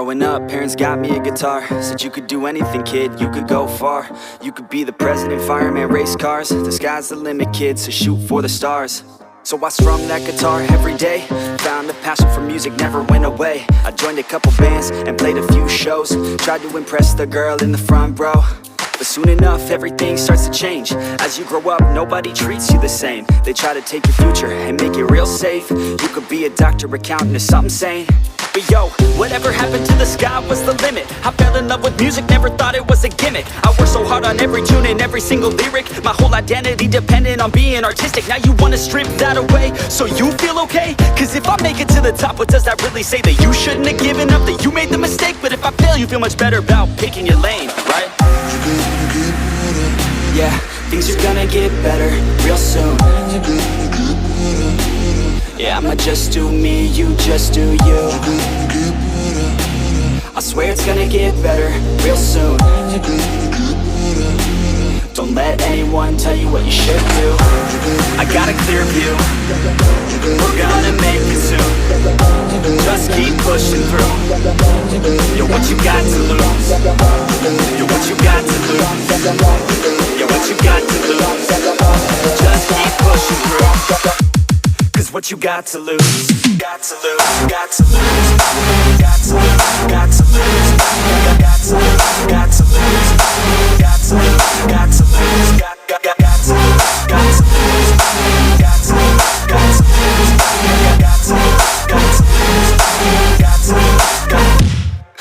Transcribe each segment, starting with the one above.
Growing up, parents got me a guitar. Said you could do anything, kid, you could go far. You could be the president, fireman, race cars. The sky's the limit, kid, so shoot for the stars. So I strummed that guitar every day. Found the passion for music never went away. I joined a couple bands and played a few shows. Tried to impress the girl in the front row. But soon enough, everything starts to change. As you grow up, nobody treats you the same. They try to take your future and make it real safe. You could be a doctor, accountant, or something sane. But yo, whatever happened to the sky was the limit. I fell in love with music, never thought it was a gimmick. I worked so hard on every tune and every single lyric. My whole identity depended on being artistic. Now you wanna strip that away, so you feel okay? Cause if I make it to the top, what does that really say? That you shouldn't have given up, that you made the mistake? But if I fail, you feel much better about picking your lane, right? Yeah, things are gonna get better real soon. Yeah, I'ma just do me, you just do you. I swear it's gonna get better real soon. Don't let anyone tell you what you should do. I got a clear view, we're gonna make it soon. Just keep pushing through. You're what you got to lose. You're what you got to lose. You're what you got to lose. Just keep pushing through. Cause what you got to lose, got to lose, got to lose, got to lose, got to lose, got to lose, got to lose, got to lose, got to lose, got to lose, got to lose, got to lose, got to lose, got to lose, got to lose, got to lose.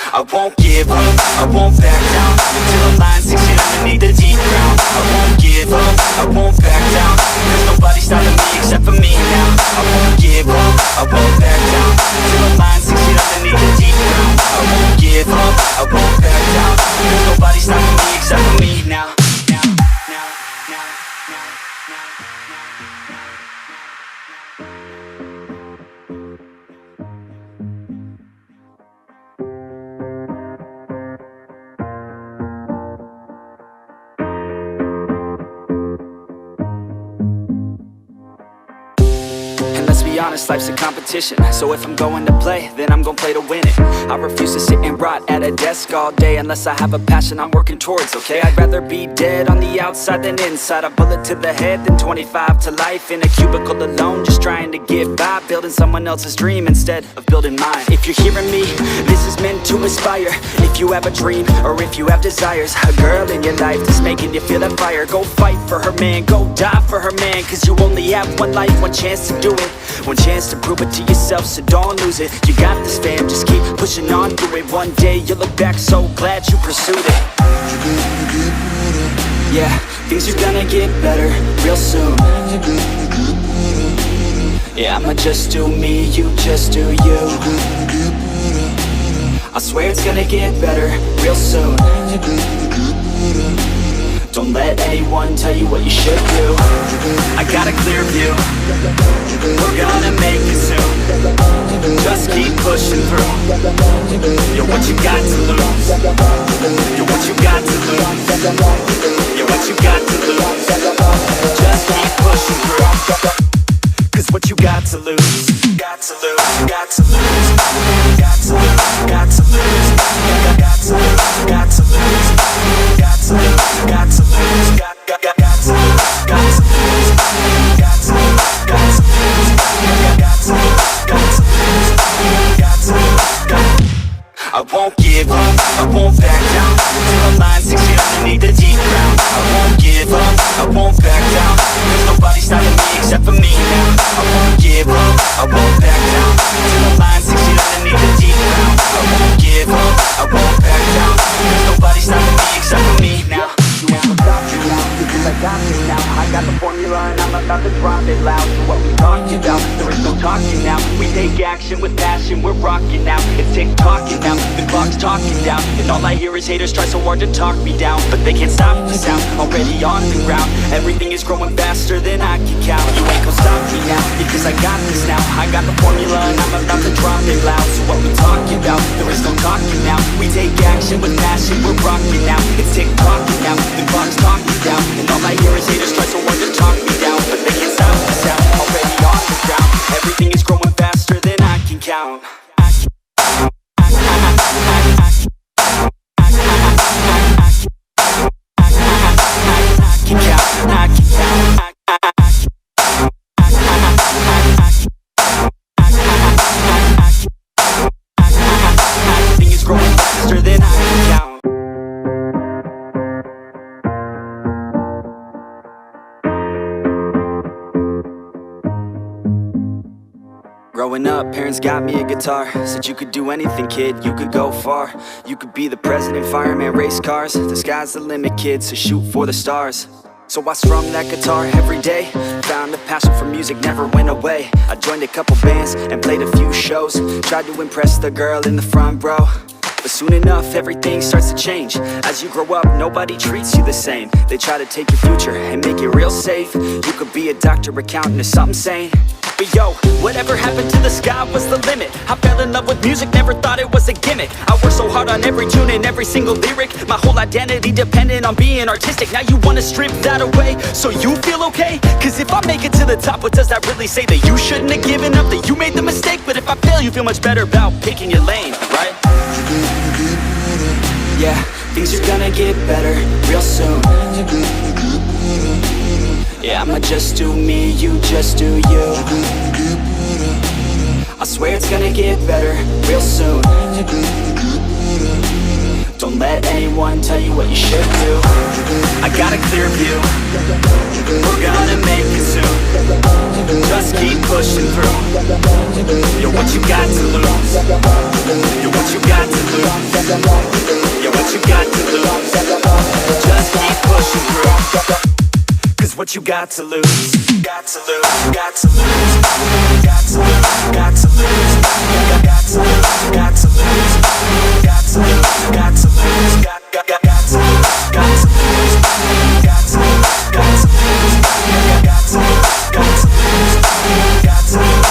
I won't give up, I won't back down till the line 6 feet underneath the deep ground. I won't give up, I won't back down. There's nobody stopping me except for me now. I won't give up, I won't back down till the line 6 feet underneath the deep ground. I won't give up, I won't back down. There's nobody stopping me except for me now. Be honest, life's a competition. So if I'm going to play, then I'm gonna play to win it. I refuse to sit and rot at a desk all day unless I have a passion I'm working towards, okay? I'd rather be dead on the outside than inside. A bullet to the head than 25 to life in a cubicle alone, just trying to get by, building someone else's dream instead of building mine. If you're hearing me, this is meant to inspire. If you have a dream or if you have desires, a girl in your life that's making you feel that fire, go fight for her man, go die for her man. Cause you only have one life, one chance to do it, one chance to prove it to yourself, so don't lose it. You got this, fam, just keep pushing on through it. One day you'll look back so glad you pursued it. Yeah, things are gonna get better real soon. Yeah, I'ma just do me, you just do you. I swear it's gonna get better real soon. Don't let anyone tell you what you should do. I got a clear view, we're gonna make it soon. Just keep pushing through. You're what you got to lose. You're what you got to lose. You're what you got to lose. Just keep pushing through. Cause what you got to lose, got to lose, got to lose, got to lose, got to lose, got to lose, got to lose, got to lose, got to lose, got to lose, got to lose, got to lose, got to lose, got to lose, got to lose, got to lose. I won't give up, I won't back down till the line 6 feet underneath the deep ground. I won't give up, I won't back down. There's nobody stopping me except for me now. I won't give up, I won't back down till the line 6 feet underneath the deep ground. I won't give up, I won't back down. There's nobody stopping me except for me now. You won't stop me now, because I got this now. I got the formula and I'm about to drop it loud. So what we talking about, there is no talking now. We take action with passion, we're rocking now. It's tick-tocking now, the clock's talking down. And all I hear is haters try so hard to talk me down, but they can't stop the sound, already on the ground. Everything is growing faster than I can count. You ain't gon' stop me now, because I got this now. I got the formula and I'm about to drop it loud. So what we talking about, there is no talking now. We take action with passion, we're rocking now. It's tick-tocking now, the clock's talking down. And all I hear is haters try so hard to talk me down, but they can't stop the sound, already on the ground. Everything is growing faster than I can count. I Growing up, parents got me a guitar. Said you could do anything, kid, you could go far. You could be the president, fireman, race cars. The sky's the limit, kid, so shoot for the stars. So I strummed that guitar every day. Found a passion for music, never went away. I joined a couple bands and played a few shows. Tried to impress the girl in the front row, but soon enough, everything starts to change. As you grow up, nobody treats you the same. They try to take your future and make it real safe. You could be a doctor, accountant, or something sane. But yo, whatever happened to the sky was the limit. I fell in love with music, never thought it was a gimmick. I worked so hard on every tune and every single lyric. My whole identity depended on being artistic. Now you wanna strip that away so you feel okay? Cause if I make it to the top, what does that really say? That you shouldn't have given up, that you made the mistake? But if I fail, you feel much better about picking your lane, right? Yeah, things are gonna get better real soon. Yeah, I'ma just do me, you just do you. I swear it's gonna get better real soon. Don't let anyone tell you what you should do. I got a clear view, we're gonna make it soon. Just keep pushing through. You're what you got to lose. You're what you got to lose. You're what you got to lose. Just keep pushing through. Cause what you got to lose, got to lose, got to lose, got to lose, got to lose, got to lose, got to lose, got to lose, got to lose, got to lose, got to lose, got to lose, got to lose, got to lose, got to lose.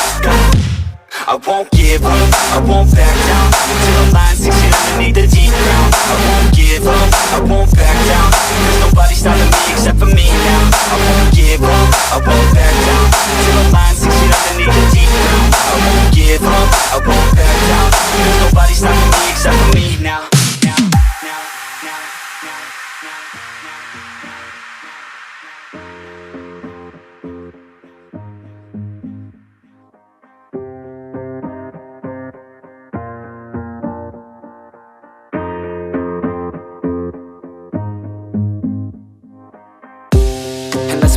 I won't give up, I won't back down till the line sinks in underneath the deep ground. I won't give up, I won't back down. There's nobody stopping me except for me now. I won't give up, I won't back down till the line sinks in underneath the deep ground. I won't give up, I won't back down. There's nobody stopping me except for me now.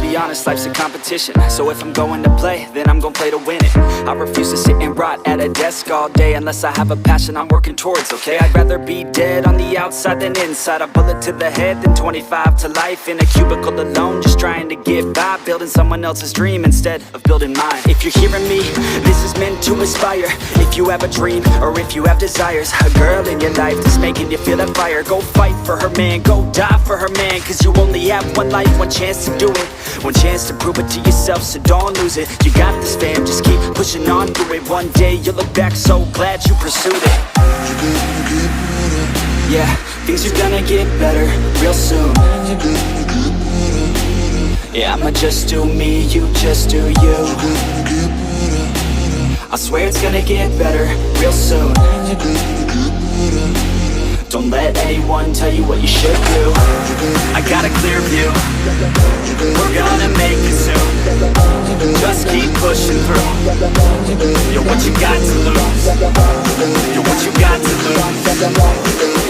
Be honest, life's a competition. So if I'm going to play, then I'm gonna play to win it. I refuse to sit and rot at a desk all day unless I have a passion I'm working towards, okay? I'd rather be dead on the outside than inside. A bullet to the head than 25 to life in a cubicle alone, just trying to get by, building someone else's dream instead of building mine. If you're hearing me, this is meant to inspire. If you have a dream, or if you have desires, a girl in your life that's making you feel that fire, go fight for her, man, go die for her, man. Cause you only have one life, one chance to do it, one chance to prove it to yourself, so don't lose it. You got this, fam, just keep pushing on through it. One day you'll look back so glad you pursued it. Yeah, things are gonna get better real soon. Yeah, I'ma just do me, you just do you. I swear it's gonna get better real soon. Don't let anyone tell you what you should do. I got a clear view, we're gonna make it soon. Just keep pushing through. You're what you got to lose. You're what you got to lose.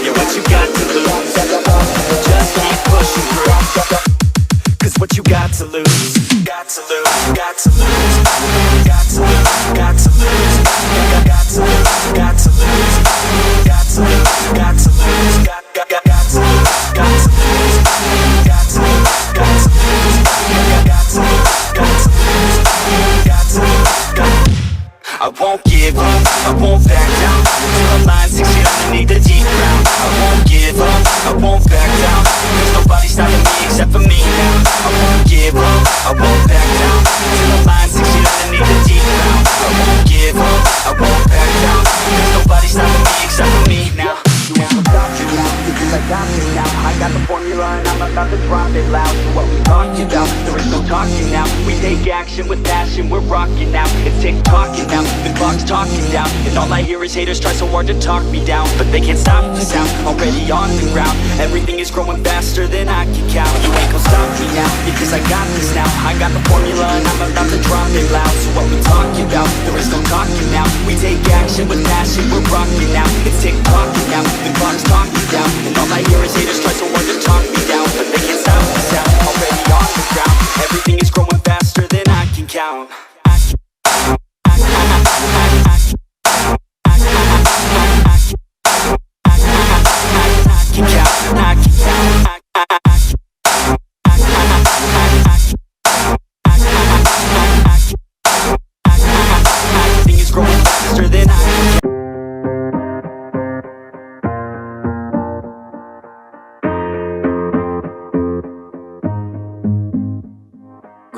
You're what you got to lose. Just keep pushing through. Cause what you got to lose, got to lose, got to lose, got to lose, got to lose, got to lose, got to lose, got to lose, got to lose, got to lose, got to lose, got to lose, got to lose, got to lose, got to lose. I won't give up, I won't back down till the line sinks in underneath the deep ground. I won't give up, I won't back down. There's nobody stopping me except for me now. I won't give up, I won't back down till the line sinks in underneath the deep ground. I won't give up, I won't back down. There's nobody stopping me except for me now. You won't stop me now, because I got you now. I got the formula and I'm about to drop it loud. So what we talking about? There is no talking now. We take action with passion, we're rocking now. It's tick-tocking now, the clock's talking down. And all I hear is haters try so hard to talk me down, but they can't stop the sound, already on the ground. Everything is growing faster than I can count. You ain't gon' stop me now, because I got this now. I got the formula and I'm about to drop it loud. So what we talking about? There is no talking now. We take action with passion, we're rocking now. It's tick-tocking now, the clock's talking down. And all I hear is haters try so hard to talk me down, but they can't stop the sound, already on the ground. Everything is growing faster than I can count. I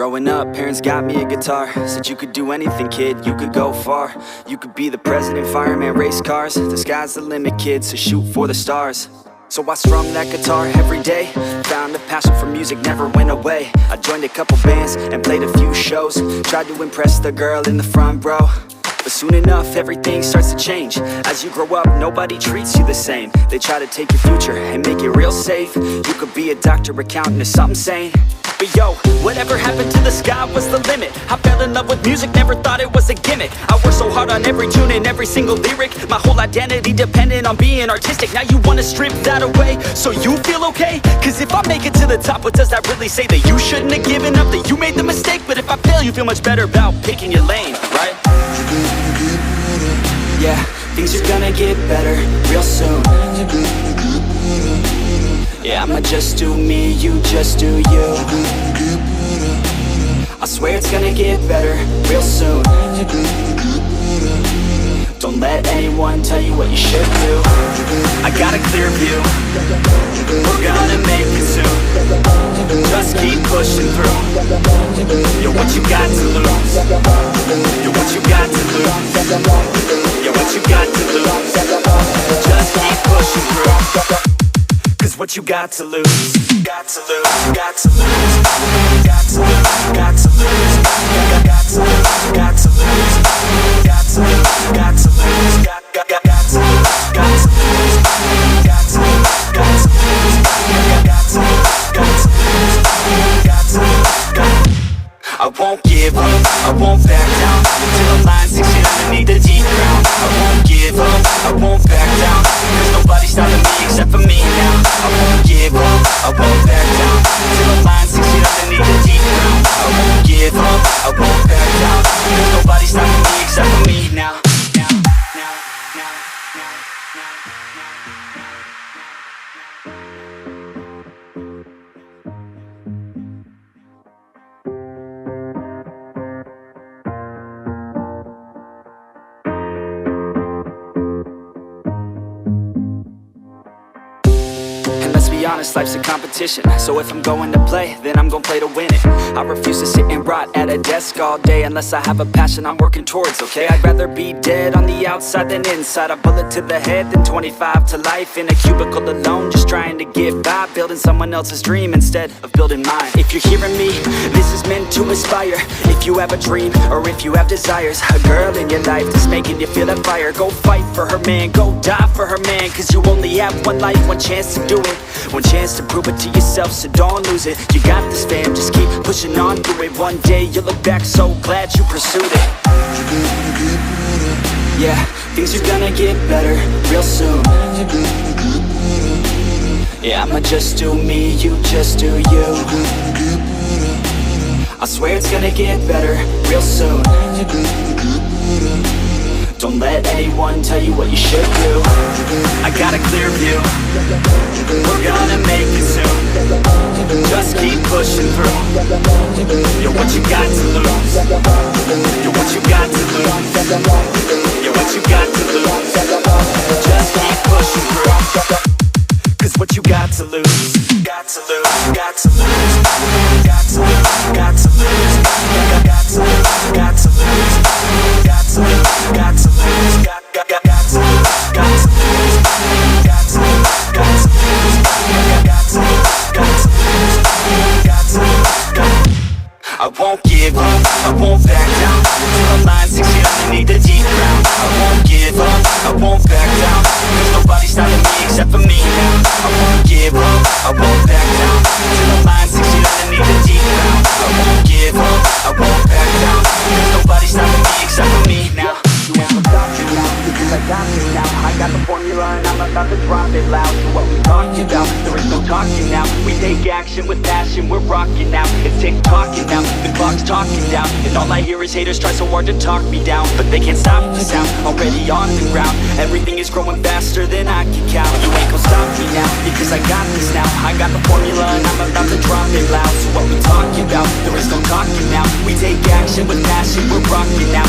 Growing up, parents got me a guitar. Said you could do anything, kid, you could go far. You could be the president, fireman, race cars. The sky's the limit, kid, so shoot for the stars. So I strummed that guitar every day. Found a passion for music, never went away. I joined a couple bands and played a few shows. Tried to impress the girl in the front row. But soon enough, everything starts to change. As you grow up, nobody treats you the same. They try to take your future and make it real safe. You could be a doctor, accountant, or something sane. But yo, whatever happened to the sky was the limit. I fell in love with music, never thought it was a gimmick. I worked so hard on every tune and every single lyric. My whole identity depended on being artistic. Now you wanna strip that away, so you feel okay? Cause if I make it to the top, what does that really say? That you shouldn't have given up, that you made the mistake? But if I fail, you feel much better about picking your lane, right? Yeah, things are gonna get better real soon. Yeah, I'ma just do me, you just do you. I swear it's gonna get better real soon. Don't let anyone tell you what you should do. I got a clear view, we're gonna make it soon. Just keep pushing through. You're what you got to lose. You're what you got to lose. You're what you got to lose. Just keep pushing through. Cause what you got to lose, got to lose, got to lose, got to lose, got to lose, got to lose, got to lose, got to lose, got to lose, got to lose, got to lose, got to lose, got to lose, got to lose, got to lose. I won't give up, I won't back down till the line 6 feet underneath the deep ground. I won't give up, I won't back down. There's nobody stopping me except for me now. I won't give up, I won't back down till the line 6 feet underneath the deep ground. I won't give up, I won't back down. There's nobody stopping me except for me now. Be honest, life's a competition. So if I'm going to play, then I'm gonna play to win it. I refuse to sit and rot at a desk all day unless I have a passion I'm working towards, okay? I'd rather be dead on the outside than inside. A bullet to the head than 25 to life in a cubicle alone, just trying to get by, building someone else's dream instead of building mine. If you're hearing me, this is meant to inspire. If you have a dream or if you have desires, a girl in your life that's making you feel that fire, go fight for her man, go die for her man. Cause you only have one life, one chance to do it, one chance to prove it to yourself, so don't lose it. You got this, fam, just keep pushing on through it. One day you'll look back so glad you pursued it. Yeah, things are gonna get better real soon. Yeah, I'ma just do me, you just do you. I swear it's gonna get better real soon. Don't let anyone tell you what you should do. I got a clear view, we're gonna make it soon. Just keep pushing through. You're what you got to lose. You're what you got to lose. You're what you got to lose. Just keep pushing through. Cause what you got to lose, got to lose, got to lose, got to lose, got to lose, got to lose, got to lose, got to lose, got to lose, got to lose, got to lose, got to lose, got to lose, got to lose, got to lose. I won't give up, I won't back down till the line 6 feet underneath the deep ground. I won't give up, I won't back down. There's nobody stopping me except for me now. I won't give up, I won't back down till the line 6 feet underneath the deep ground. I won't give up, I won't back down. There's nobody stopping me except for me now. You ain't gonna stop me now, because I got this now. I got the formula and I'm about to drop it loud. So what we talking about? There is no talking now. We take action with passion, we're rocking now. It's tick-tocking now, the clock's talking down. And all I hear is haters try so hard to talk me down, but they can't stop the sound, already on the ground. Everything is growing faster than I can count. You ain't gonna stop me now, because I got this now. I got the formula and I'm about to drop it loud. So what we talking about? There is no talking now. We take action with passion, we're rocking now.